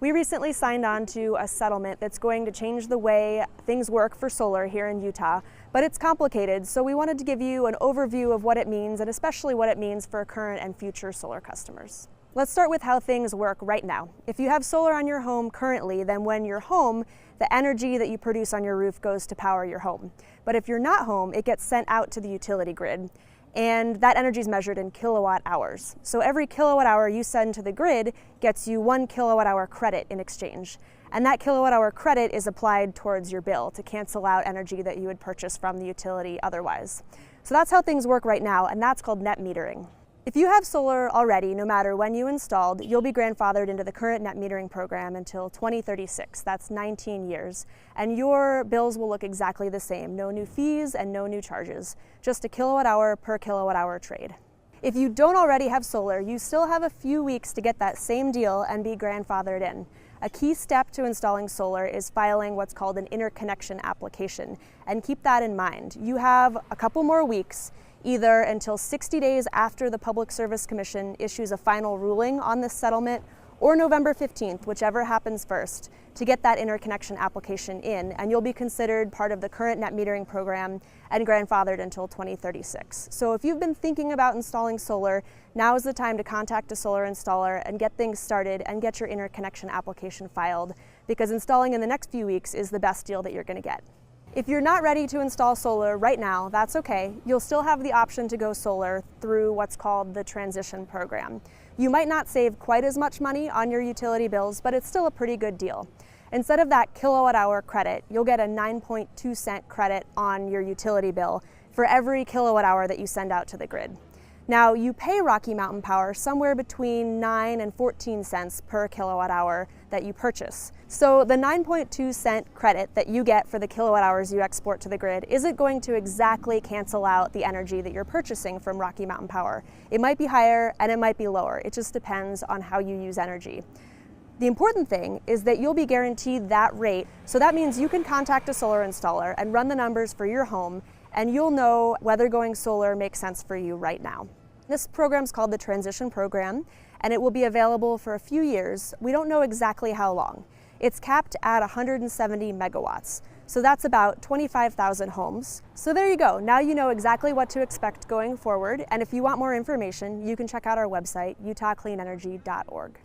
We recently signed on to a settlement that's going to change the way things work for solar here in Utah, but it's complicated, so we wanted to give you an overview of what it means and especially what it means for current and future solar customers. Let's start with how things work right now. If you have solar on your home currently, then when you're home, the energy that you produce on your roof goes to power your home. But if you're not home, it gets sent out to the utility grid. And that energy is measured in kilowatt hours. So every kilowatt hour you send to the grid gets you 1 kilowatt hour credit in exchange. And that kilowatt hour credit is applied towards your bill to cancel out energy that you would purchase from the utility otherwise. So that's how things work right now, and that's called net metering. If you have solar already, no matter when you installed, you'll be grandfathered into the current net metering program until 2036. That's 19 years. And your bills will look exactly the same. No new fees and no new charges. Just a kilowatt hour per kilowatt hour trade. If you don't already have solar, you still have a few weeks to get that same deal and be grandfathered in. A key step to installing solar is filing what's called an interconnection application. And keep that in mind. You have a couple more weeks, either until 60 days after the Public Service Commission issues a final ruling on this settlement, or November 15th, whichever happens first, to get that interconnection application in, and you'll be considered part of the current net metering program and grandfathered until 2036. So if you've been thinking about installing solar, now is the time to contact a solar installer and get things started and get your interconnection application filed, because installing in the next few weeks is the best deal that you're going to get. If you're not ready to install solar right now, that's okay. You'll still have the option to go solar through what's called the transition program. You might not save quite as much money on your utility bills, but it's still a pretty good deal. Instead of that kilowatt hour credit, you'll get a 9.2 cent credit on your utility bill for every kilowatt hour that you send out to the grid. Now, you pay Rocky Mountain Power somewhere between 9 and 14 cents per kilowatt hour that you purchase. So the 9.2 cent credit that you get for the kilowatt hours you export to the grid isn't going to exactly cancel out the energy that you're purchasing from Rocky Mountain Power. It might be higher and it might be lower. It just depends on how you use energy. The important thing is that you'll be guaranteed that rate, so that means you can contact a solar installer and run the numbers for your home, and you'll know whether going solar makes sense for you right now. This program is called the Transition Program, and it will be available for a few years. We don't know exactly how long. It's capped at 170 megawatts, so that's about 25,000 homes. So there you go. Now you know exactly what to expect going forward, and if you want more information, you can check out our website, utahcleanenergy.org.